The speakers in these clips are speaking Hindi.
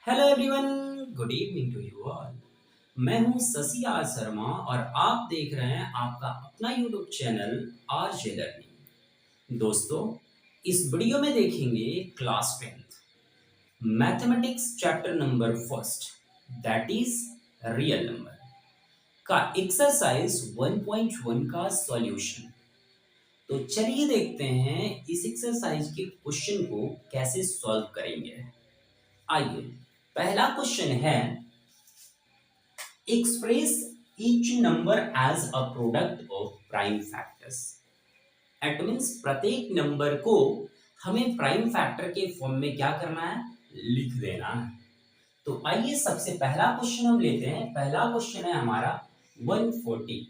Hello everyone, good evening to you all. मैं हूं शशि आर शर्मा और आप देख रहे हैं आपका अपना यूट्यूब चैनल आरजे लर्निंग। दोस्तों, इस वीडियो में देखेंगे class 10th mathematics chapter number first, that is real number का एक्सरसाइज 1.1 का सॉल्यूशन। तो चलिए देखते हैं इस एक्सरसाइज के क्वेश्चन को कैसे सॉल्व करेंगे। आइए, पहला क्वेश्चन है express each number as a product of prime factors। It means प्रत्येक नंबर को हमें प्राइम फैक्टर के फॉर्म में क्या करना है, लिख देना है। तो आइए सबसे पहला क्वेश्चन हम लेते हैं। पहला क्वेश्चन है हमारा 140।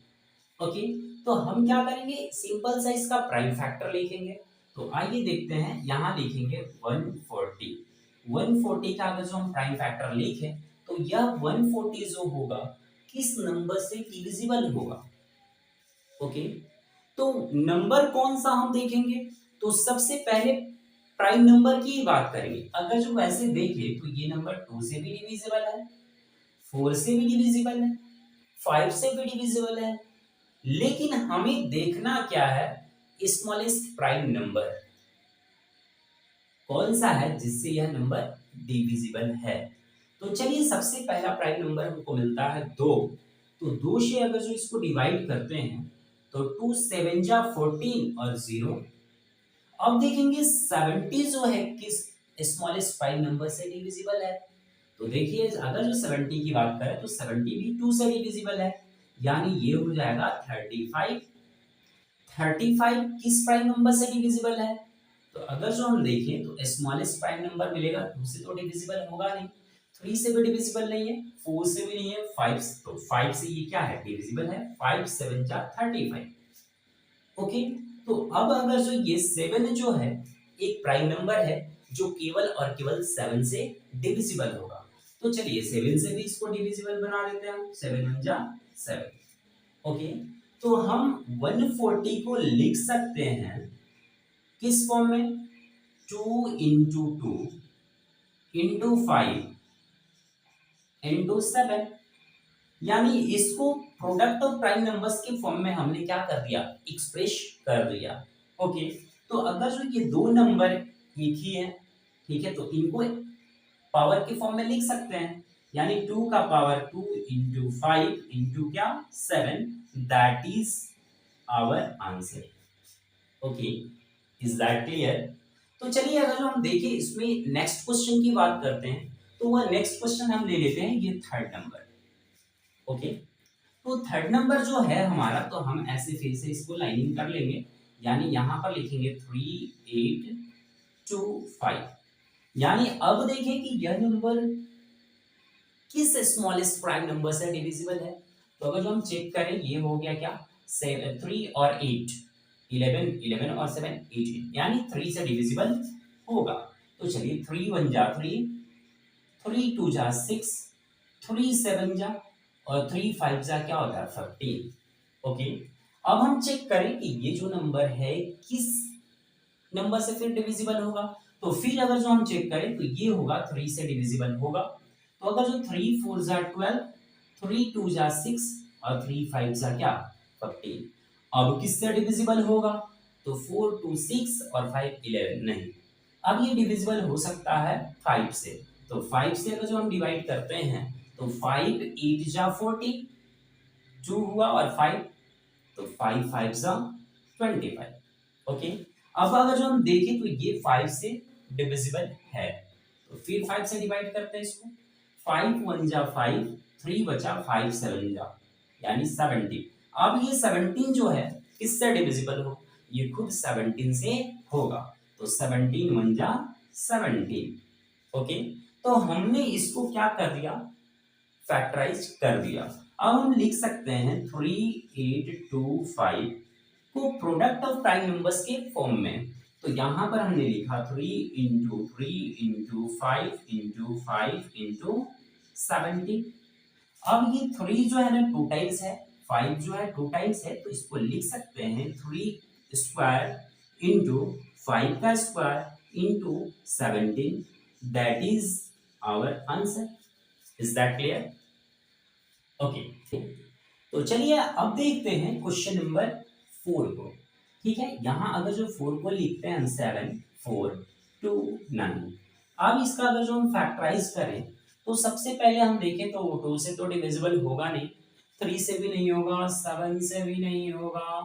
ओके, तो हम क्या करेंगे, सिंपल सा इसका प्राइम फैक्टर लिखेंगे। तो आइए देखते हैं, यहाँ लिखेंगे 140। 140 का अगर जो हम प्राइम फैक्टर लिखें तो यह 140 जो होगा किस नंबर से डिविजिबल होगा। ओके, तो नंबर कौन सा हम देखेंगे, तो सबसे पहले प्राइम नंबर की ही बात करेंगे। अगर जो वैसे देखें तो ये नंबर 2 से भी डिविजिबल है, 4 से भी डिविजिबल है, 5 से भी डिविजिबल है, लेकिन हमें देखना क्या है, स्मॉलेस्ट प्राइम नंबर कौन सा है जिससे यह नंबर डिविजिबल है। तो चलिए, सबसे पहला प्राइम नंबर हमको मिलता है 2। तो 2 से अगर जो इसको डिवाइड करते हैं तो 2 7 जा 14 और 0। अब देखेंगे 70 जो है किस स्मॉलेस्ट प्राइम नंबर से डिविजिबल है। तो देखिए, अगर जो 70 की बात करें तो 70 भी 2 से डिविजिबल है, यानी ये हो जाएगा 35। 35 किस प्राइम नंबर से डिविजिबल है, तो अगर जो हम देखें तो स्मॉलेस्ट प्राइम नंबर मिलेगा, 2 से तो डिविजिबल होगा नहीं, 3 से भी डिविजिबल नहीं है, 4 से भी नहीं है, 5 तो 5 से ये क्या है, डिविजिबल है। 5 7 जा 35। ओके, तो अब अगर जो ये 7 जो है एक प्राइम नंबर है जो केवल और केवल 7 से डिविजिबल होगा। तो चलिए 7 से भी इसको डिविजिबल बना देते हैं हम, 7 1 जा 7। ओके, तो हम 140 को लिख सकते हैं किस फॉर्म में, 2 इंटू 2 इंटू 5 इंटू 7, यानी इसको प्रोडक्ट ऑफ प्राइम नंबर्स के फॉर्म में हमने क्या कर दिया, एक्सप्रेस कर दिया। ओके, तो अगर जो ये दो नंबर एक ही है, ठीक है, तो इनको पावर के फॉर्म में लिख सकते हैं, यानी 2 का पावर 2 इंटू 5 इंटू क्या 7, that is our answer. Okay, is that clear. तो चलिए, अगर जो हम देखें इसमें नेक्स्ट क्वेश्चन की बात करते हैं, तो वह नेक्स्ट क्वेश्चन हम ले लेते हैं, ये थर्ड नंबर। ओके, तो थर्ड नंबर जो है हमारा, तो हम ऐसे फिर से इसको लाइनिंग कर लेंगे, यानी यहां पर लिखेंगे 3 8 2 5। यानी अब देखें कि यह नंबर किस स्मॉलेस्ट प्राइम नंबर से डिविजिबल है। तो अगर जो हम चेक करें, ये हो गया क्या, 3 और 8, 11 11 और 7 18, यानी 3 से डिविजिबल होगा। तो चलिए, 3 1 जा 3, 3 2 जा 6, 3 7 जा और 3 5 जा क्या होता है 15। ओके, अब हम चेक करें कि ये जो नंबर है किस नंबर से फिर डिविजिबल होगा। तो फिर अगर जो हम चेक करें तो ये होगा 3 से डिविजिबल होगा। तो अगर जो 3 4 जा 12, 3 2 जा 6 और 3 5 जा क्या 15। अब किससे डिविजिबल होगा, तो 4 2 6 और 5 11 नहीं। अब ये डिविजिबल हो सकता है 5 से। तो 5 से अगर जो हम डिवाइड करते हैं तो 5 8 जा 40, 2 हुआ और 5, तो 5 5 जा 25। ओके, अब अगर जो हम देखें तो ये 5 से डिविजिबल है, तो फिर 5 से डिवाइड करते हैं इसको। 5 1 जा 5, 3 बचा, 5 7 जा, यानी 17। अब ये 17 जो है किससे डिविजिबल हो, ये खुद 17 से होगा। तो 17 1 जा 17। ओके, तो हमने इसको क्या कर दिया, फैक्टराइज कर दिया। अब हम लिख सकते हैं 3 8 2 5 को प्रोडक्ट ऑफ प्राइम नंबर्स के फॉर्म में। तो यहां पर हमने लिखा 3 इंटू 3 इंटू 5 इंटू 5 इंटू 17। अब ये 3 जो है ना 2 टाइम्स है, 5 जो है 2 टाइम्स है, तो इसको लिख सकते हैं 3 स्क्वायर इंटू 5 का square into 17, that is our answer. Is that clear? Okay, तो चलिए अब देखते हैं क्वेश्चन नंबर 4 को। ठीक है, यहाँ अगर जो 4 को लिखते हैं 7 4 2 9। अब इसका अगर जो हम फैक्टराइज करें तो सबसे पहले हम देखें तो 2 से तो डिविजिबल होगा नहीं, 3 से भी नहीं होगा, 7 से भी नहीं होगा,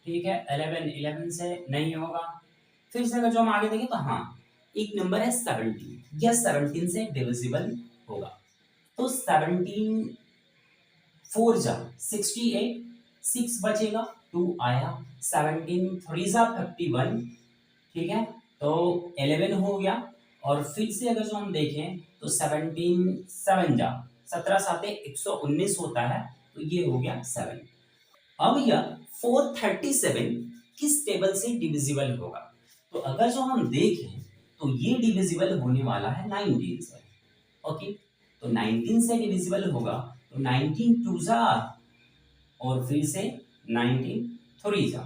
ठीक है, 11 से नहीं होगा। फिर से अगर जो हम आगे देखें तो हाँ, एक नंबर है 17, यह 17 से डिविजिबल होगा। तो 17 4 जा 68, 6 बचेगा, 2 आया, 17 3 जा 51, ठीक है, तो 11 हो गया। और फिर से अगर जो हम देखें तो 17 7 जा 17 साते 119 होता है, तो ये हो गया 7। अब यह 437 किस टेबल से डिविजिबल होगा? तो अगर जो हम देखें तो ये डिविजिबल होने वाला है 19 से। ओके, तो 19 से डिविजिबल होगा तो 19 टू जा और फिर से 19 3 जा।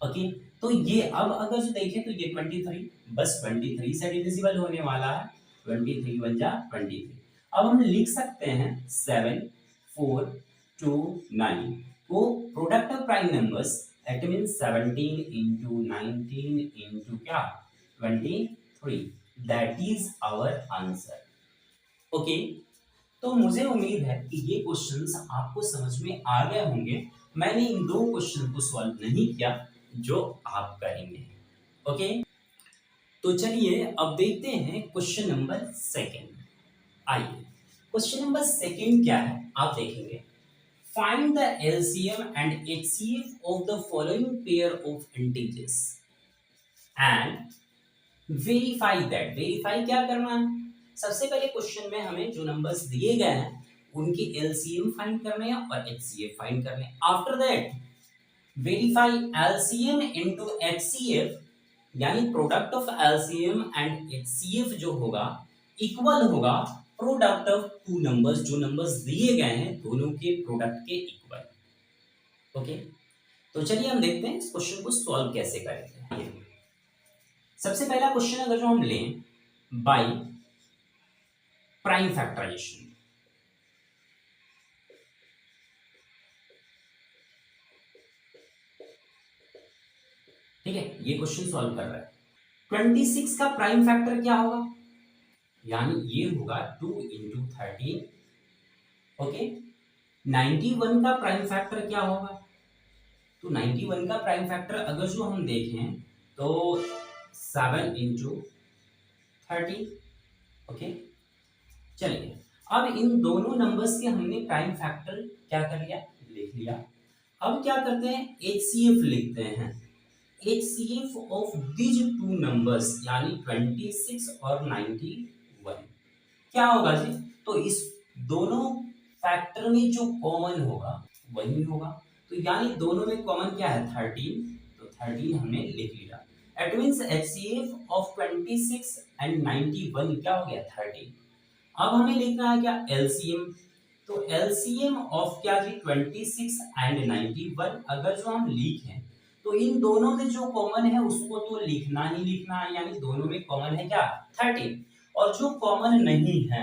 ओके, तो ये अब अगर जो देखें तो ये 23, बस 23 से डिविजिबल होने वाला है, 23 1 जा 23। अब हम लिख सकते हैं 7 4 2 9 को product of prime numbers, that means 17 into 19 into क्या 23, that is our answer. Okay, तो मुझे उम्मीद है कि ये क्वेश्चंस आपको समझ में आ गए होंगे। मैंने इन दो क्वेश्चन को सॉल्व नहीं किया जो आप करेंगे। ओके, तो चलिए अब देखते हैं क्वेश्चन नंबर 2। आइए, क्वेश्चन नंबर 2 क्या है आप देखेंगे। Find the LCM and HCF of the following pair of integers and verify that. Verify क्या करना है? सबसे पहले क्वेश्चन में हमें जो नंबर्स दिए गए हैं उनकी एलसीएम फाइंड करने हैं और एचसीएफ फाइंड करने हैं। After that verify LCM into HCF, यानी product of LCM and HCF जो होगा इक्वल होगा प्रोडक्ट ऑफ टू नंबर्स, जो नंबर्स दिए गए हैं दोनों के प्रोडक्ट के इक्वल। ओके, तो चलिए हम देखते हैं इस क्वेश्चन को सॉल्व कैसे करेंगे। सबसे पहला क्वेश्चन अगर जो हम लें बाय प्राइम फैक्टराइजेशन, ठीक है, ये क्वेश्चन सॉल्व कर रहा है। 26 का प्राइम फैक्टर क्या होगा? यानी ये होगा 2 into 13। ओके, 91 का प्राइम फैक्टर क्या होगा? तो 91 का प्राइम फैक्टर अगर जो हम देखें तो 7 into 30। ओके, चलिए अब इन दोनों नंबर्स के हमने प्राइम फैक्टर क्या कर लिया, लिख लिया। अब क्या करते हैं, एचसीएफ लिखते हैं। HCF of these two numbers यानी 26 और 91 क्या होगा जी? तो इस दोनों फैक्टर में जो कॉमन होगा वही होगा। तो यानी दोनों में कॉमन क्या है 13, तो 13 हमने लिख लिया। It means HCF of 26 and 91 क्या हो गया 13। अब हमें लिखना है क्या एलसीएम, तो एलसीएम ऑफ क्या जी 26 एंड 91 अगर जो हम लिखें तो इन दोनों में जो कॉमन है उसको तो लिखना ही लिखना है, यानी दोनों में कॉमन है क्या 13, और जो कॉमन नहीं है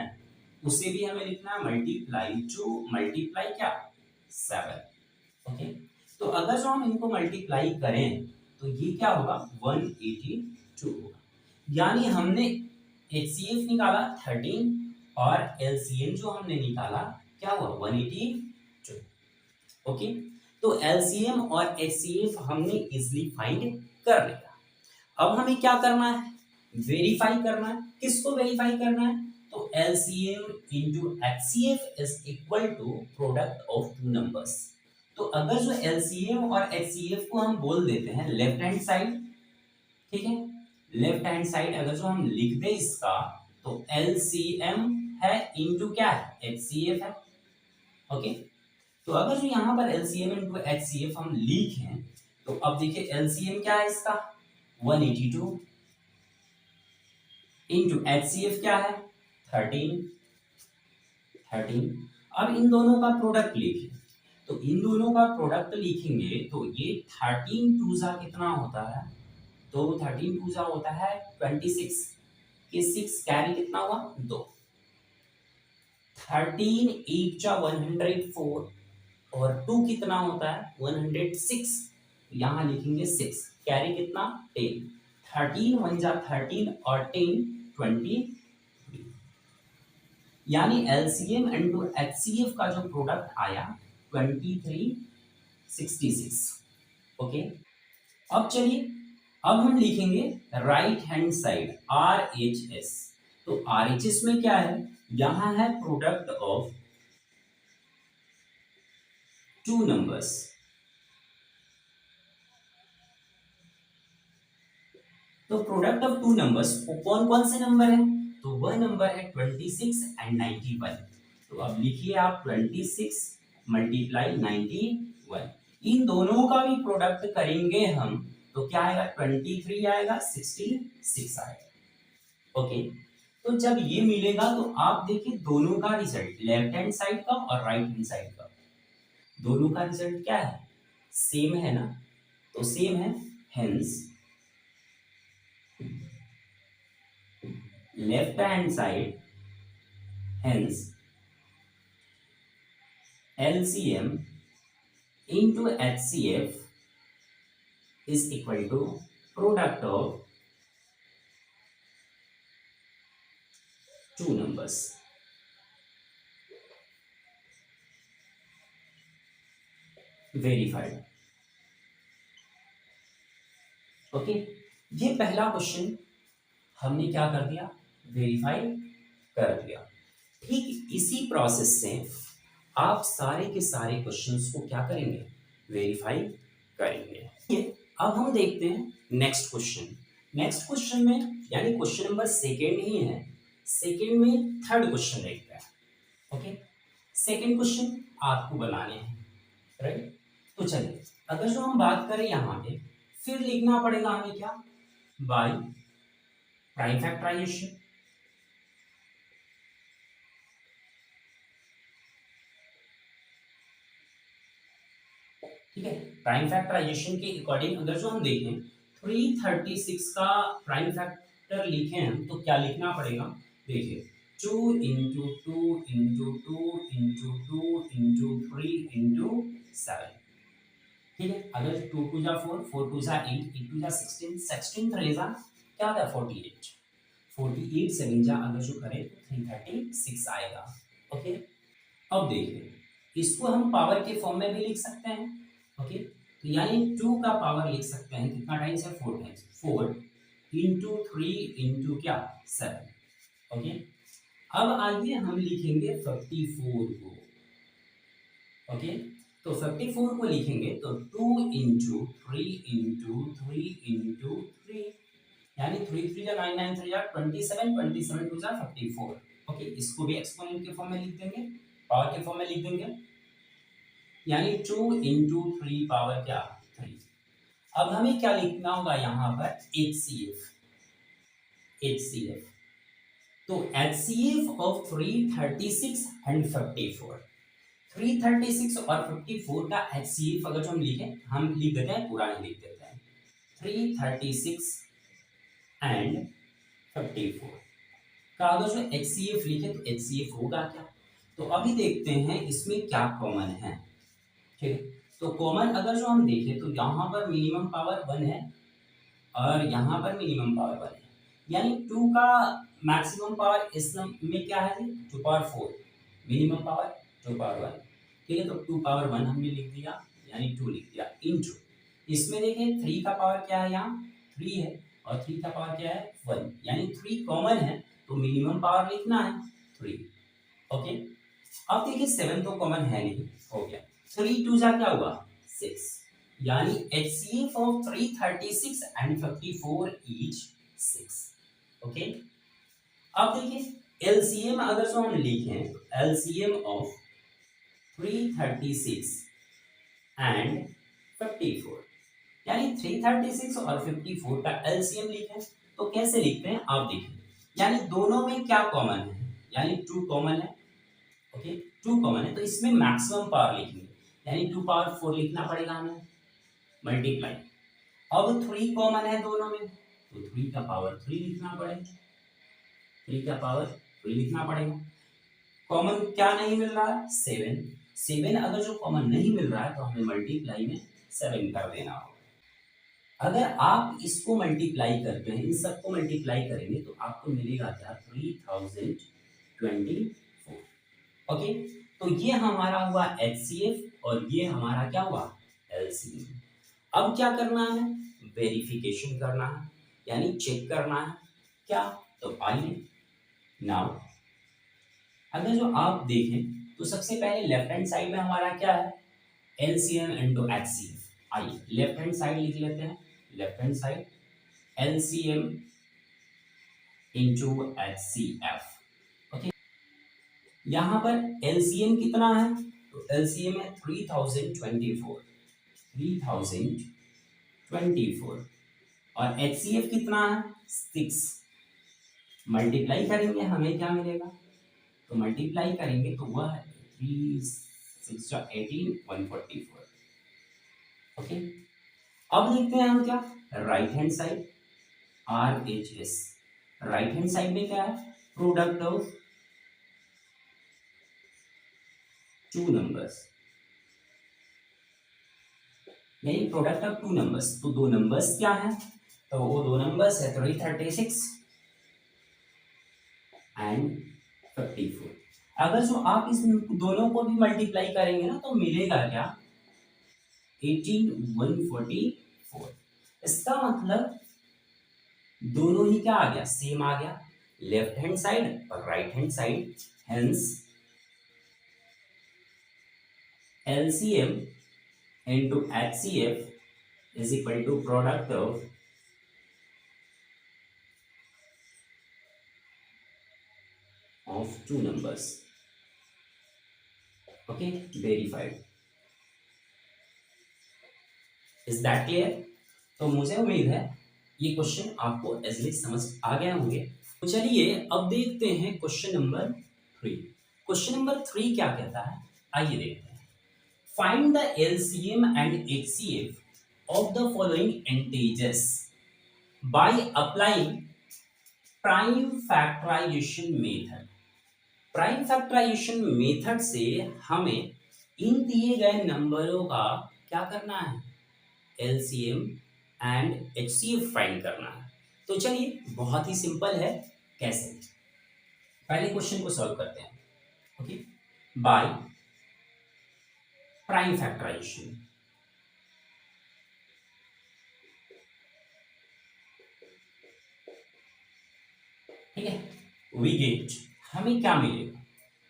उसे भी हमें लिखना है मल्टीप्लाई, जो मल्टीप्लाई क्या 7। ओके, तो अगर जो हम इनको मल्टीप्लाई करें तो ये क्या होगा 182 होगा। यानी हमने एचसीएफ निकाला 13 और एलसीएम जो हमने निकाला क्या हुआ 182। ओके, तो एलसीएम और एचसीएफ हमने इजीली फाइंड कर लिया। अब हमें क्या करना है, वेरीफाई करना है। किसको वेरीफाई करना है? तो LCM into HCF is equal to product of two numbers. तो अगर जो एलसीएम और एचसीएफ को हम बोल देते हैं लेफ्ट हैंड साइड, ठीक है, लेफ्ट हैंड साइड अगर जो हम लिख दे इसका तो एलसीएम है इंटू क्या है एचसीएफ है। ओके, तो अगर जो यहाँ पर एलसीएम इंटू एचसीएफ हम लिखें तो अब देखिए एलसीएम क्या है इसका 182 इंटू एचसीएफ क्या है 13। अब इन दोनों का प्रोडक्ट लिखें, तो इन दोनों का प्रोडक्ट लिखेंगे तो ये 13 टू जा कितना होता है, तो 13 टू जा होता है 26। कि 6 कैरी कितना हुआ 2, 13 8 जा 104 और 2 कितना होता है 106, यहां लिखेंगे 6 कैरी कितना 10, 13 1 जा 13 और 10 20, यानी एलसीएम इनटू एचसीएफ का जो प्रोडक्ट आया 2366। ओके, अब चलिए अब हम लिखेंगे right hand side R H S. तो आर एच एस में क्या है, यहां है प्रोडक्ट ऑफ टू नंबर्स। तो प्रोडक्ट ऑफ टू नंबर्स कौन कौन से नंबर है, तो वह नंबर है 26 एंड 91। तो अब लिखिए आप 26 मल्टीप्लाई 91, इन दोनों का भी प्रोडक्ट करेंगे हम तो क्या आएगा 23 आएगा 66 आएगा। ओके, तो जब ये मिलेगा तो आप देखिए दोनों का रिजल्ट लेफ्ट हैंड साइड का और राइट हैंड साइड का दोनों का रिजल्ट क्या है सेम है ना, तो सेम है, hence left hand side, hence LCM into HCF is equal to product of two numbers। Verified. Okay, ये पहला क्वेश्चन हमने क्या कर दिया वेरीफाई कर दिया। ठीक इसी प्रोसेस से आप सारे के सारे क्वेश्चंस को क्या करेंगे वेरीफाई करेंगे। अब हम देखते हैं नेक्स्ट क्वेश्चन। नेक्स्ट क्वेश्चन में यानी क्वेश्चन नंबर सेकेंड ही है, सेकेंड में थर्ड क्वेश्चन देखते हैं। ओके, सेकेंड क्वेश्चन आपको बनाने हैं, राइट। तो चलिए अगर जो हम बात करें यहाँ पे फिर लिखना पड़ेगा हमें क्या बाय प्राइम फैक्टराइजेशन। ठीक है, प्राइम फैक्टराइजेशन के अकॉर्डिंग अगर जो हम देखें 336 का प्राइम फैक्टर लिखें हम तो क्या लिखना पड़ेगा, देखिए 2 into 2 into 2 into 2 into 3 into 7। ठीक है, अगर 2 टू जा 4 4 टू जा 8 8 टू जा 16 16 3 जा क्या आता है 48 48 7 जा अगर जो करें तो 336 आएगा। ओके, अब देखिए इसको हम पावर के फॉर्म में भी लिख सकते हैं। ओके, तो यानी 2 का पावर लिख सकते हैं कितना टाइम्स है 4 टाइम्स 4 इंटू 3 इंटू क्या 7। ओके, अब आइए हम लिखेंगे 54 को। ओके, तो 54 को लिखेंगे तो 2 इंटू 3 इंटू 3 इंटू 3 यानी 3 3 जा 9 9 3 जा 27 27 2 जा 54। ओके, इसको भी एक्सपोनेंट के फॉर्म में लिख देंगे, पावर के फॉर्म में लिख देंगे, यानी 2 इंटू 3 पावर क्या 3। अब हमें क्या लिखना होगा यहाँ पर HCF। HCF तो HCF ऑफ 336 एंड 54, 336 और 54 का HCF अगर जो हम लिखें हम लिख देते हैं पूरा नहीं लिख देते हैं 336 एंड 54 का अगर जो HCF लिखे तो HCF होगा क्या, तो अभी देखते हैं इसमें क्या कॉमन है। ठीक है, तो कॉमन अगर जो हम देखें तो यहाँ पर मिनिमम पावर 1 है और यहाँ पर मिनिमम पावर 1 है, यानी 2 का मैक्सिमम पावर इस में क्या है 2 पावर 4, मिनिमम पावर 2 पावर 1। ठीक है, तो 2 पावर 1 हमने लिख दिया यानी 2 लिख दिया इंटू इसमें देखें 3 का पावर क्या है यहाँ 3 है और 3 का पावर क्या है 1, यानी 3 कॉमन है तो मिनिमम पावर लिखना है 3। ओके, अब देखिए 7 तो कॉमन है नहीं, हो गया 3 2 जा क्या हुआ 6, यानी HCF of 336 and 54 is 6। Okay, अब देखिए LCM अगर जो हम लिखें तो LCM ऑफ 336 एंड 54 यानी 336 और 54 का LCM लिखें तो कैसे लिखते हैं आप देखिए, यानी दोनों में क्या कॉमन है यानी 2 कॉमन है। ओके, 2 कॉमन है तो इसमें मैक्सिमम पावर लिखेंगे यानी 2 पावर 4 लिखना पड़ेगा हमें मल्टीप्लाई। अब 3 कॉमन है दोनों में तो 3 का पावर 3 लिखना पड़ेगा। 3 का पावर 3 लिखना पड़ेगा। कॉमन क्या नहीं मिल रहा है? 7। 7 अगर जो कॉमन नहीं मिल रहा है तो हमें मल्टीप्लाई में 7 कर देना होगा। अगर आप इसको मल्टीप्लाई करते हैं, इन सबको मल्टीप्लाई करेंगे तो आपको मिलेगा क्या? 3024। ओके, तो ये हमारा हुआ HCF और ये हमारा क्या हुआ? LCM। अब क्या करना है? वेरिफिकेशन करना है, यानी चेक करना है क्या? तो आइए नाउ अगर जो आप देखें तो सबसे पहले लेफ्ट हैंड साइड में हमारा क्या है? LCM into HCF। आइए लेफ्ट हैंड साइड लिख लेते हैं। Left hand side LCM into HCF। Okay, यहाँ पर LCM कितना है? तो LCM है 3024। 3024 और HCF कितना है? 6। मल्टीप्लाई करेंगे हमें क्या मिलेगा? तो मल्टीप्लाई करेंगे तो वह है 3 6 18 144। ओके, अब देखते हैं हम क्या? Right hand side RHS। Right hand side में क्या है? प्रोडक्ट ऑफ टू नंबर्स, यानी प्रोडक्ट ऑफ टू नंबर्स। तो दो नंबर्स क्या है? तो वो दो नंबर्स है 336 एंड 54। अगर जो आप इस दोनों को भी मल्टीप्लाई करेंगे ना तो मिलेगा क्या? 18144। इसका मतलब दोनों ही क्या आ गया? सेम आ गया, लेफ्ट हैंड साइड और right hand side. Hence LCM into HCF is equal to product of two numbers. Okay, verified. Is that clear? तो मुझे उम्मीद है ये क्वेश्चन आपको इजीली समझ आ गए होंगे। तो चलिए अब देखते हैं क्वेश्चन नंबर 3। क्वेश्चन नंबर 3 क्या कहता है? आइए देखते हैं। Find the LCM and HCF of the following integers by applying prime factorization method। Prime factorization method से हमें इन दिए गए नंबरों का क्या करना है? LCM एंड HCF फाइंड करना है। तो चलिए बहुत ही सिंपल है, कैसे? पहले क्वेश्चन को सॉल्व करते हैं। Okay, by prime factorization. ठीक है, वी गेट, हमें क्या मिलेगा?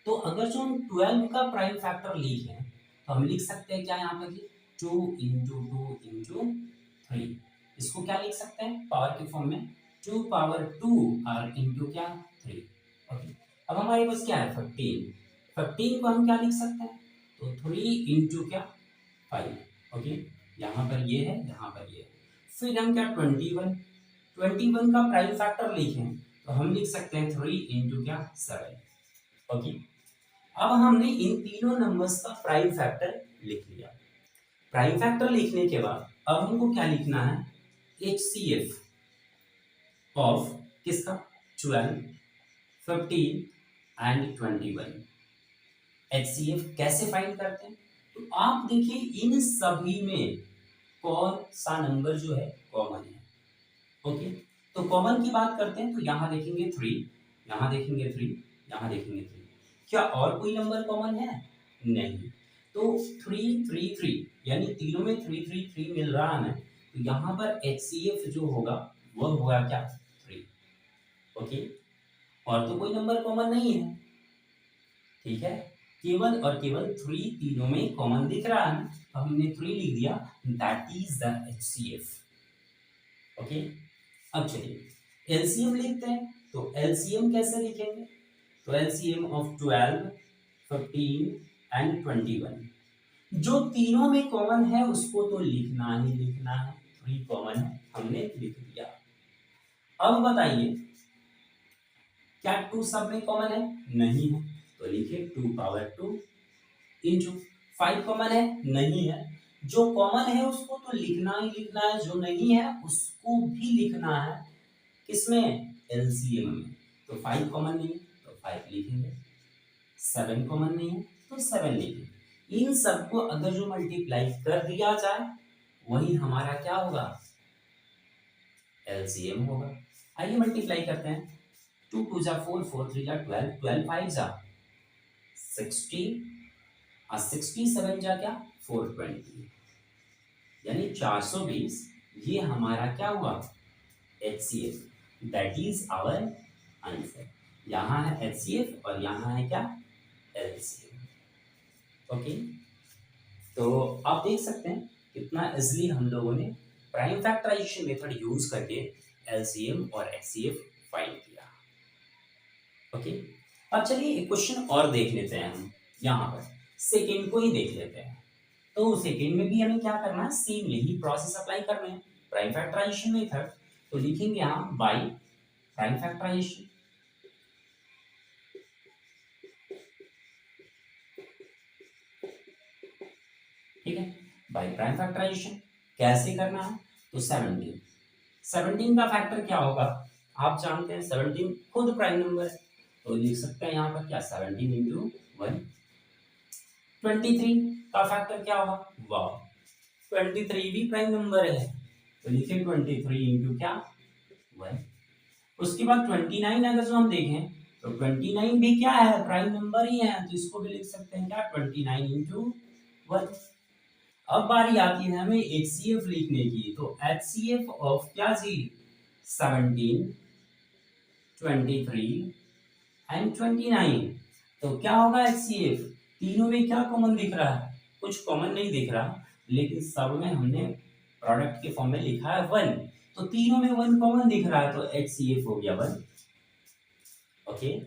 तो अगर जो हम 12 का प्राइम फैक्टर लिखें तो हम लिख सकते हैं क्या? यहाँ पर 2 इंटू 2 इंटू 3। इसको क्या लिख सकते हैं? पावर के फॉर्म में 2 पावर 2 और इंटू क्या? 3। ओके, अब हमारे पास क्या है? 15। 15 को हम क्या लिख सकते हैं? तो 3 इंटू क्या? 5। ओके, यहाँ पर ये है, यहाँ पर ये है। फिर हम क्या? 21। 21 का प्राइम फैक्टर लिखें तो हम लिख सकते हैं 3 इंटू क्या? 7। ओके, अब हमने इन तीनों नंबर्स का प्राइम फैक्टर लिख लिया। प्राइम फैक्टर लिखने के बाद अब हमको क्या लिखना है? HCF ऑफ किसका? 12, 15 एंड 21। HCF कैसे फाइंड करते हैं? तो आप देखिए इन सभी में कौन सा नंबर जो है कॉमन है। ओके, तो कॉमन की बात करते हैं तो यहाँ देखेंगे 3, यहाँ देखेंगे 3, यहाँ देखेंगे 3। क्या और कोई नंबर कॉमन है? नहीं। तो 3 3 3 यानी तीनों में 3 3 3 मिल रहा है। तो यहाँ पर HCF जो होगा वह होगा क्या? 3। ओके, और तो कोई नंबर कॉमन नहीं है। ठीक है, केवल और केवल 3 तीनों में कॉमन दिख रहा है, तो हमने 3 लिख दिया, that is the HCF। Okay, अब चलिए LCM लिखते हैं। तो LCM कैसे लिखेंगे? तो LCM ऑफ 12, 15 एंड 21। जो तीनों में कॉमन है उसको तो लिखना ही लिखना है। 3 कॉमन है, हमने लिख दिया। अब बताइए क्या 2 सब में कॉमन है? नहीं है, तो लिखिए 2 पावर 2 इंटू 5 कॉमन है? नहीं है। जो कॉमन है उसको तो लिखना ही लिखना है, जो नहीं है उसको भी लिखना है। किसमें? LCM में। तो 5 कॉमन नहीं है तो 5 लिखेंगे, 7 कॉमन नहीं है तो 7 लिखेंगे। इन सबको अगर जो मल्टीप्लाई कर दिया जाए वही हमारा क्या होगा, एलसीएम होगा। आइए मल्टीप्लाई करते हैं, 2 2 जा 4, 4 3 जा 12, 12 5 जा 60 और 67 जा क्या 420, यानी 420। ये हमारा क्या हुआ, HCF, that is our answer. यहाँ है HCF और यहाँ है क्या, LCM। ओके, तो आप देख सकते हैं कितना इजली हम लोगों ने प्राइम फैक्टराइजेशन मेथड यूज करके LCM और HCF फाइंड किया। ओके, अब चलिए एक क्वेश्चन और देख लेते हैं हम, यहाँ पर सेकेंड को ही देख लेते हैं। तो सेकेंड में भी हमें क्या करना है, सेम यही प्रोसेस अप्लाई करना है, प्राइम फैक्टराइजेशन मेथड। तो लिखेंगे यहाँ बाय प्राइम फैक्टराइजेशन, ठीक है, बाय प्राइम फैक्टराइजेशन। कैसे करना है, तो 17 का फैक्टर क्या होगा, आप जानते हैं 17 खुद प्राइम नंबर है, तो लिख सकते हैं यहाँ पर क्या 17 इंटू 1। 23 का फैक्टर क्या होगा, वाह 23 भी प्राइम नंबर है, तो लिखे 23 इंटू क्या 1। उसके बाद 29 अगर जो हम देखें तो 29 भी क्या है, प्राइम नंबर ही है, तो इसको भी लिख सकते हैं क्या 29 इंटू 1। अब बारी आती है हमें HCF लिखने की, तो HCF ऑफ क्या जी 17, 23 एंड 29, तो क्या होगा HCF, तीनों में क्या कॉमन दिख रहा है, कुछ कॉमन नहीं दिख रहा, लेकिन सब में हमने प्रोडक्ट के फॉर्म में लिखा है 1, तो तीनों में 1 कॉमन दिख रहा है, तो HCF हो गया 1। ओके,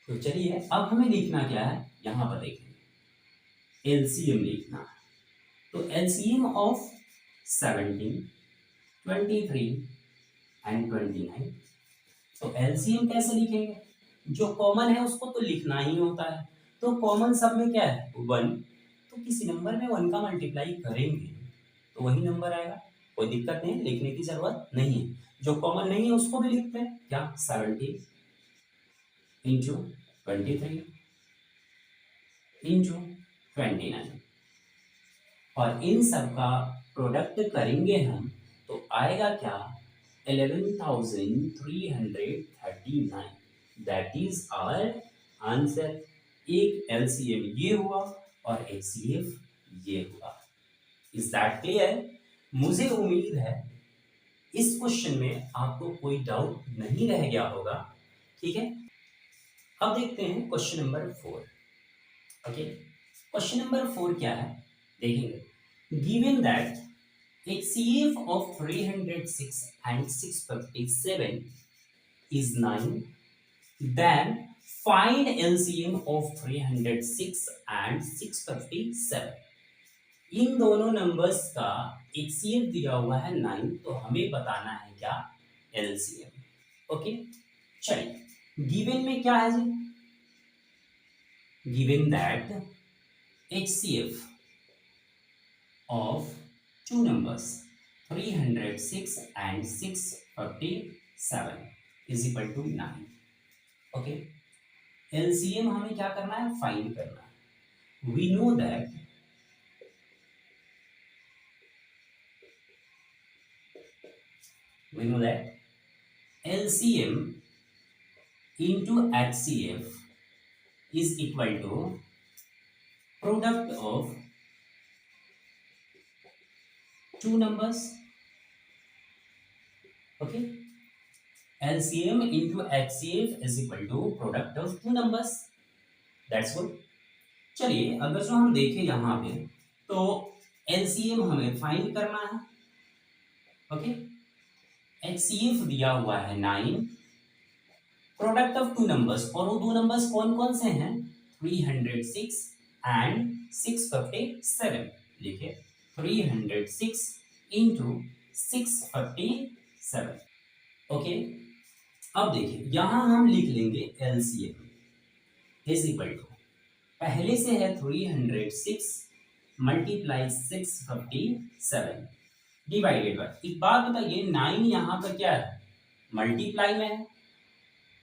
तो चलिए अब हमें लिखना क्या है, यहां पर देखें LCM लिखना है। तो LCM ऑफ 17, 23 एंड 29, तो LCM कैसे लिखेंगे, जो कॉमन है उसको तो लिखना ही होता है, तो कॉमन सब में क्या है 1, तो किसी नंबर में 1 का मल्टीप्लाई करेंगे तो वही नंबर आएगा, कोई दिक्कत नहीं, लिखने की जरूरत नहीं है। जो कॉमन नहीं है उसको भी लिखते हैं क्या 17 इंटू 23 इंटू 29, और इन सब का प्रोडक्ट करेंगे हम तो आएगा क्या 11,339, दैट इज आवर आंसर। एक LCM ये हुआ और HCF ये हुआ। Is that clear? मुझे उम्मीद है इस क्वेश्चन में आपको कोई डाउट नहीं रह गया होगा, ठीक है। अब देखते हैं question number 4। Okay, question number 4 क्या है देखेंगे, given that HCF of 306 and 657 is 9, then find LCM of 306 and 657। इन दोनों नंबर्स का HCF दिया हुआ है 9, तो हमें बताना है क्या LCM। ओके, चलिए गिवन में क्या है जी, given that HCF of two numbers 306 and 657 is equal to 9। Okay, LCM हमें क्या करना है, फाइंड करना है। we know that LCM into HCF is equal to product of two numbers। okay, LCM into HCF is equal to product of two numbers, that's good। चलिए अगर जो हम देखें यहाँ पे तो LCM हमें फाइंड करना है। ओके, HCF दिया हुआ है 9, प्रोडक्ट ऑफ टू नंबर्स, और वो दो नंबर्स कौन कौन से हैं 306 एंड 657। लिखे 306 इंटू 657। ओके, अब देखिए यहां हम लिख लेंगे LCM इज इक्वल टू, पहले से है 306 मल्टीप्लाई 657 डिवाइडेड बाय, एक बात बताइए 9 यहाँ पर क्या है मल्टीप्लाई में है,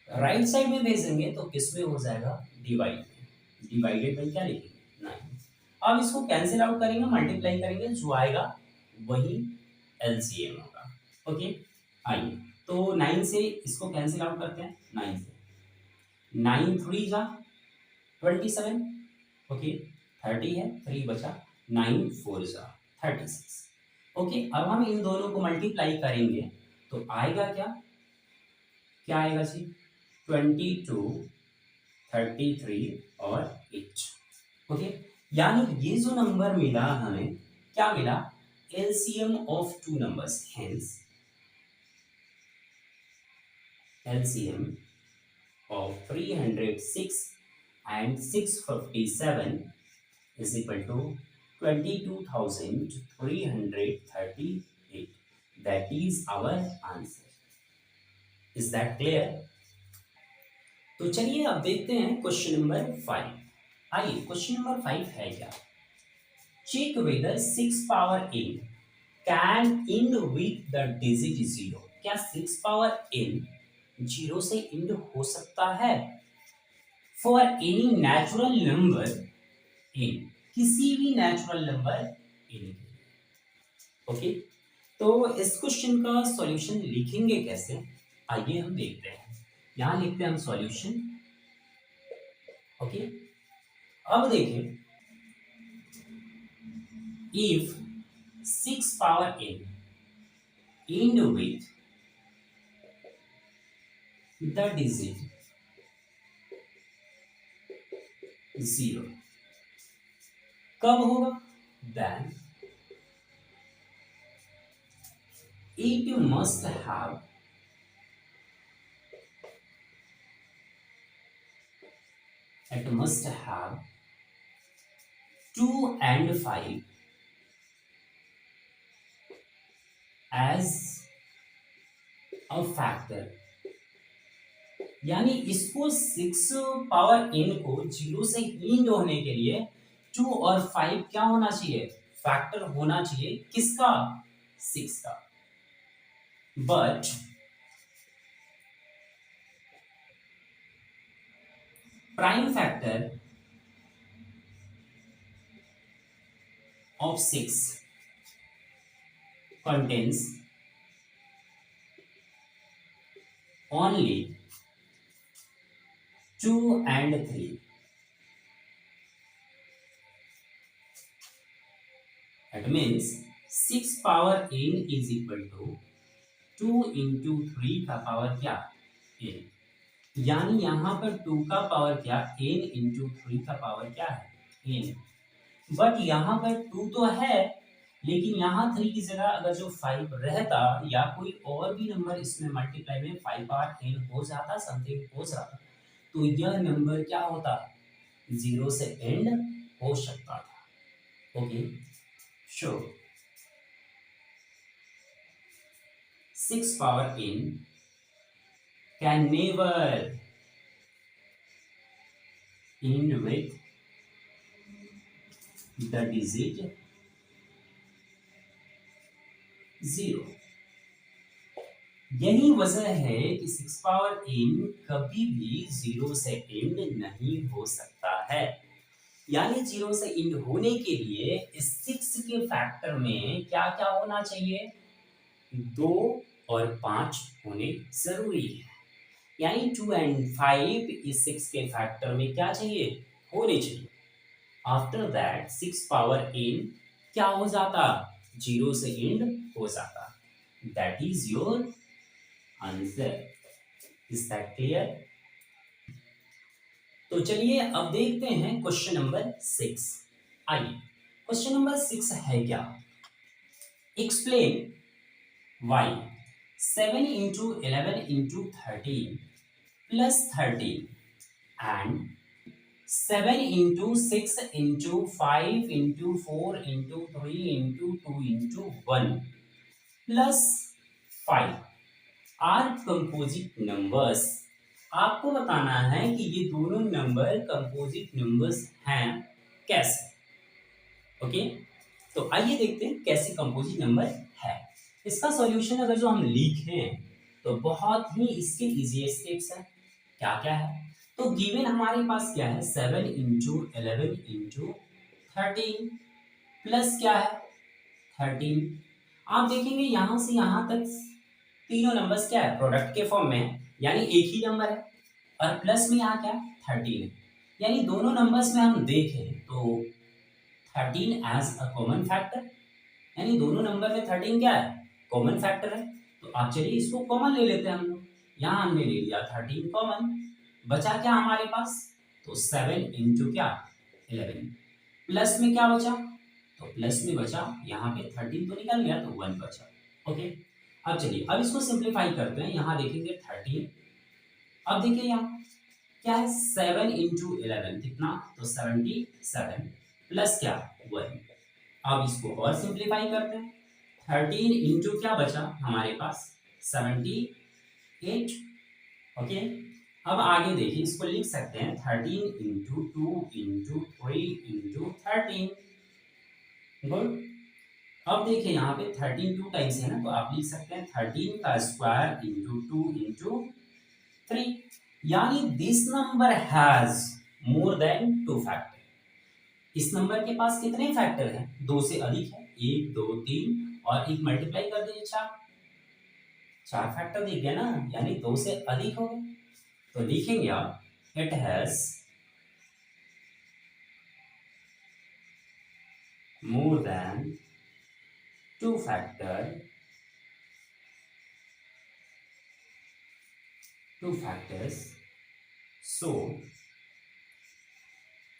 राइट साइड में भेजेंगे तो किस में हो जाएगा, डिवाइड, डिवाइडेड बाई क्या लिखेंगे, 9। अब इसको कैंसिल आउट करेंगे, मल्टीप्लाई करेंगे, जो आएगा वही एलसीएम होगा। ओके, आइए तो 9 से इसको कैंसिल आउट करते हैं, 9 से 9 3 जा 27, ओके 30 है, 3 बचा, 9 4 जा 36। ओके, अब हम इन दोनों को मल्टीप्लाई करेंगे तो आएगा क्या, क्या आएगा जी, 22, 33 और 8। ओके, यानी ये जो नंबर मिला हमें, क्या मिला, LCM of two numbers, hence LCM of 306 and 657 is equal to 22,338. That is our answer. Is that clear? तो चलिए अब देखते हैं क्वेश्चन नंबर 5। आइए क्वेश्चन नंबर 5 है क्या, check whether 6 power n can end with the digit 0। क्या 6 पावर n 0 से end हो सकता है, for any natural number in, किसी भी नेचुरल नंबर इन। ओके, तो इस क्वेश्चन का सॉल्यूशन लिखेंगे कैसे, आइए हम देखते हैं। यहां लिखते हैं हम सॉल्यूशन। ओके, अब देखें, if 6 power n end with the digit 0, कब होगा, then it must have it must have 2 and 5 as a factor। यानी इसको 6 पावर n को 0 से इंड होने के लिए 2 और 5 क्या होना चाहिए, फैक्टर होना चाहिए, किसका, 6 का। But prime factor of 6 contains only 2 and 3। That means 6 power n is equal to 2 into 3 का पावर क्या, n। यानी यहां पर 2 का पावर क्या, n into 3 का पावर क्या है, n। बट यहाँ पर 2 तो है, लेकिन यहाँ 3 की जगह अगर जो 5 रहता या कोई और भी नंबर इसमें मल्टीप्लाई में 5 बार n हो जाता, समथिंग हो जाता, तो यह नंबर क्या होता, 0 से एंड हो सकता था। Okay, so 6 power n can never end with the digit 0। यही वजह है कि 6 पावर n कभी भी 0 से एंड नहीं हो सकता है। यानी 0 से एंड होने के लिए इस 6 के फैक्टर में क्या क्या होना चाहिए, 2 और 5 होने जरूरी है। यानी 2 and 5 इस 6 के फैक्टर में क्या चाहिए, होने चाहिए। आफ्टर दैट 6 पावर n क्या हो जाता, 0 से एंड हो जाता। That is your answer. Is that clear? तो चलिए अब देखते हैं क्वेश्चन नंबर 6। आइए क्वेश्चन नंबर 6 है क्या, explain why 7 into 11 into 13 plus 13 and 7 into 6 into 5 into 4 into 3 into 2 into 1 plus 5 are composite numbers. आपको बताना है कि ये दोनों नंबर कंपोजिट नंबर्स हैं कैसे। ओके, तो आइए देखते हैं कैसे कंपोजिट नंबर है। इसका सॉल्यूशन अगर जो हम लिखें तो बहुत ही इसके इजी स्टेप्स हैं। क्या क्या है। तो गिवन हमारे पास क्या है 7 इंटू 11 इंटू 13 प्लस क्या है 13। आप देखेंगे यहां से यहां तक तीनों नंबर्स क्या है प्रोडक्ट के फॉर्म में है, यानी एक ही नंबर है। और प्लस में यहाँ क्या 13 है, यानी दोनों नंबर्स में हम देखें तो 13 एज अ कॉमन फैक्टर, यानी दोनों नंबर में 13 क्या है कॉमन फैक्टर है। तो आप चलिए इसको कॉमन ले लेते हैं हम लोग। यहाँ हमने ले लिया 13 कॉमन, बचा क्या हमारे पास तो 7 इंटू क्या 11 प्लस में क्या बचा तो प्लस में बचा यहाँ पे 13 तो निकल गया तो 1 बचा। ओके, अब चलिए अब इसको सिंप्लीफाई करते हैं। यहाँ देखेंगे 13, अब देखिए यहाँ क्या है 7 इंटू 11 कितना तो 77 प्लस क्या 1। अब इसको और सिंप्लीफाई करते हैं। 13 इंटू क्या बचा हमारे पास 78। ओके, अब आगे देखिए इसको लिख सकते हैं 13 इंटू 2 इंटू 3 इंटू 13। गुड, अब देखिए यहाँ पे 13 टू टाइम्स है ना, तो आप लिख सकते हैं 13 का स्क्वायर इंटू 2 इंटू 3, यानी this number has more than 2 factor. इस नंबर के पास कितने फैक्टर हैं दो से अधिक है, 1 2 3 और एक मल्टीप्लाई कर दीजिए 4, 4 फैक्टर दिख गया ना, यानी 2 से अधिक हो गए। तो लिखेंगे आप it has more than 2 factor, 2 factors, so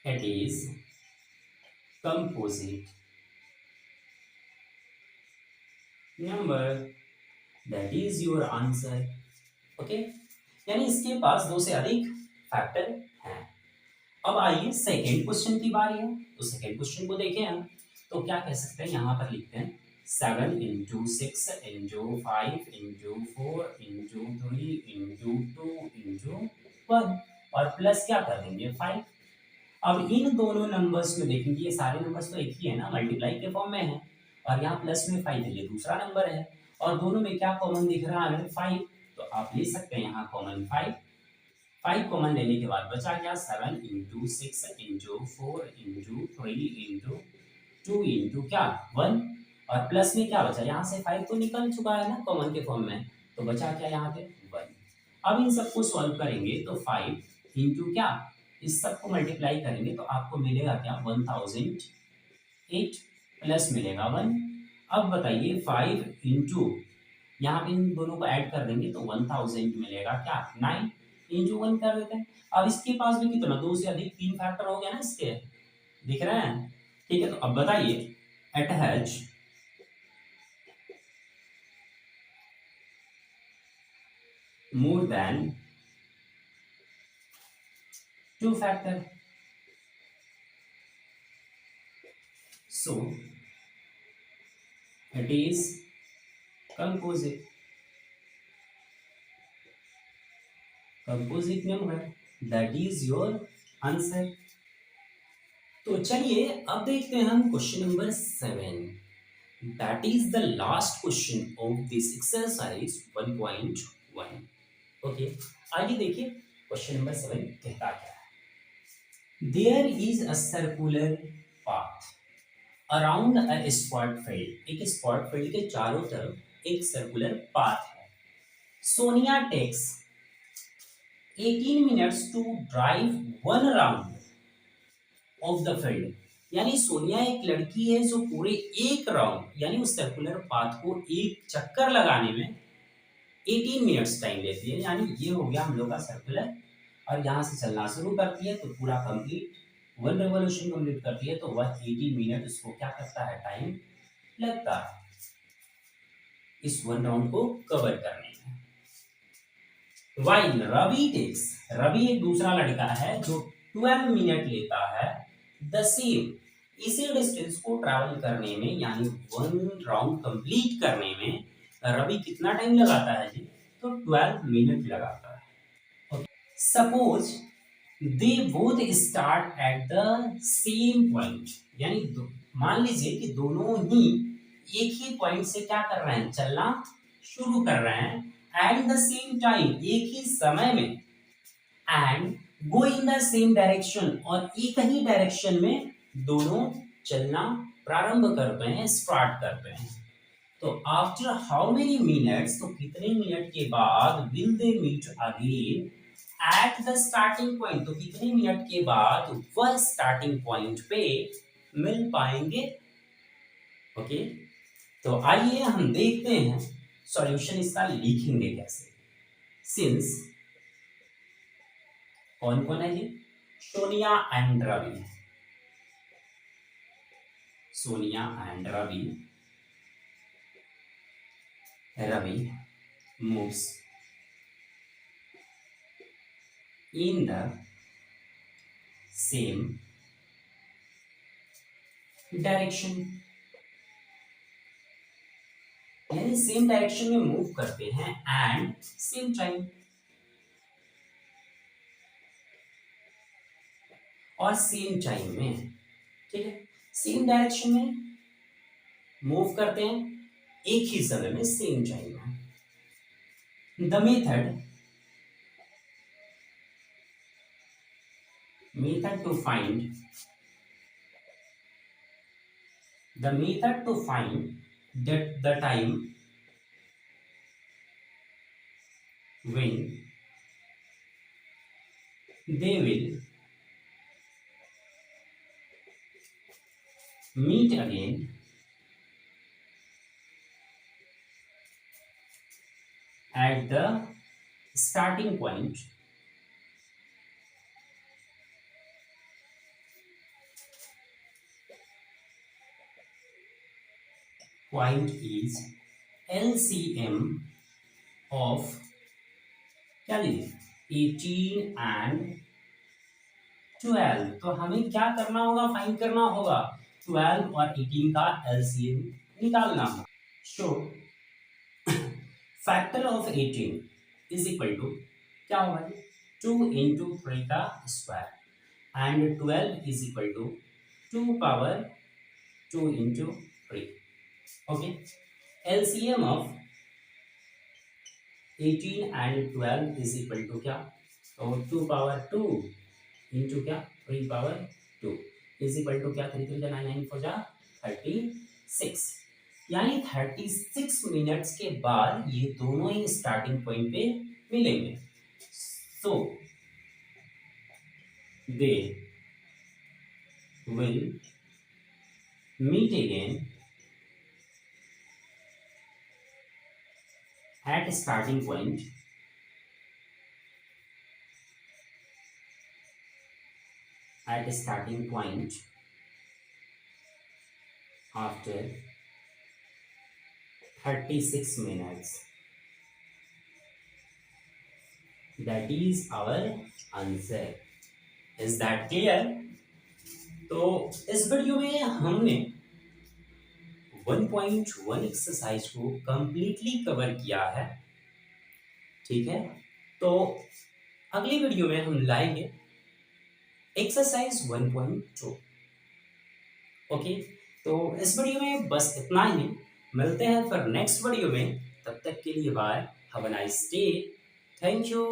it is composite number, that is your answer. Okay, यानी इसके पास 2 से अधिक फैक्टर हैं। अब आइए सेकेंड क्वेश्चन की बारी है, तो सेकेंड क्वेश्चन को देखें हम, तो क्या कह सकते हैं यहाँ पर लिखते हैं 7 into 6 into 5 into 4 into 3 into 2 into 1 और प्लस क्या कर देंगे 5। अब इन दोनों नंबर्स में देखेंगे ये सारे नंबर्स तो एक ही है ना, मल्टीप्लाई के फॉर्म में है, और यहाँ प्लस में 5 है, ये दूसरा नंबर है, और दोनों में क्या कॉमन दिख रहा है 5, तो आप ले सकते हैं यहाँ कॉमन 5। 5 कॉमन लेने के बाद बचा क्या 7 into 6 into 4 into 3 into 2 into क्या 1 और प्लस में क्या बचा, यहाँ से 5 तो निकल चुका है ना कॉमन के फॉर्म में, तो बचा क्या यहाँ पे 1। अब इन सबको सॉल्व करेंगे तो 5 इंटू क्या इस सबको मल्टीप्लाई करेंगे तो आपको मिलेगा क्या 1008 प्लस मिलेगा 1। अब बताइए 5 इंटू यहाँ पे इन दोनों को ऐड कर देंगे तो 1000 मिलेगा क्या 9 इंटू 1 कर देते हैं। अब इसके पास भी कितना 2 से अधिक 3 फैक्टर हो गया ना इसके, दिख रहे हैं, ठीक है। तो अब बताइए it has more than 2 factor, so it is composite number, that is your answer। तो चलिए अब देखते हैं हम question number 7, that is the last question of this exercise 1.1। Okay, आगे देखिए क्वेश्चन नंबर 7 कहता क्या है। There is a circular path around a spot field, एक स्पॉट फील्ड के चारों तरफ एक सर्कुलर पाथ है। Sonia takes 18 minutes to drive 1 round of the field, यानी सोनिया एक लड़की है जो पूरे एक राउंड यानी उस सर्कुलर पाथ को एक चक्कर लगाने में 18 मिनट्स टाइम लेती है, यानी ये हो गया हम लोग का सर्कुलर, और यहाँ से चलना शुरू करती है तो पूरा कंप्लीट 1 रेवोल्यूशन कंप्लीट करती है, तो वह 18 मिनट उसको क्या करता है टाइम लगता है इस 1 राउंड को कवर करने में। वाइल रवि टेक्स, रवि एक दूसरा लड़का है जो 12 मिनट लेता है द सेम, इसी डिस्टेंस को ट्रैवल करने में यानी 1 राउंड कंप्लीट करने में रवि कितना टाइम लगाता है जी, तो 12 मिनट लगाता है। Suppose they both start at the same point, यानी मान लीजिए कि दोनों ही एक ही पॉइंट से क्या कर रहे हैं चलना शुरू कर रहे हैं, एट द सेम टाइम एक ही समय में, and go in the same direction, और एक ही डायरेक्शन में दोनों चलना प्रारंभ करते हैं, स्टार्ट करते हैं। तो आफ्टर हाउ मेनी मिनट्स, तो कितने मिनट के बाद will they meet again at the starting point, तो कितने मिनट के बाद वह स्टार्टिंग पॉइंट पे मिल पाएंगे। ओके, तो आइए हम देखते हैं सॉल्यूशन इसका लिखेंगे कैसे। सिंस, कौन कौन है ये, Sonia and Ravi, Sonia and Ravi, Ravi moves in the same direction, यानी सेम डायरेक्शन में मूव करते हैं एंड सेम टाइम, और सेम टाइम में, ठीक है, सेम डायरेक्शन में मूव करते हैं एक ही समय में, सेम टाइम में। The method to find that the time when they will meet again at the starting point is LCM of, क्या लीजिए, 18 एंड 12। तो हमें क्या करना होगा, फाइंड करना होगा 12 और 18 का LCM निकालना होगा। So factor of 18 is equal to क्या होगा, 2 इंटू 3 का square and 12 is equal to 2 power 2 into 3। Okay, LCM of 18 and 12 is equal to क्या, तो 2 पावर 2 इंटू क्या, 3 पावर 2 इज इक्वल टू क्या, 3 3 9 9 4 जा 36, यानी 36 मिनट्स के बाद ये दोनों ही स्टार्टिंग पॉइंट पे मिलेंगे। So they will meet again at starting point after 36 minutes, that is our answer। is that clear? तो इस वीडियो में हमने 1.1 एक्सरसाइज को कंप्लीटली कवर किया है, ठीक है। तो अगली वीडियो में हम लाएंगे एक्सरसाइज 1.2। ओके, तो इस वीडियो में बस इतना ही, मिलते हैं फिर नेक्स्ट वीडियो में, तब तक के लिए bye, have a nice day, thank you.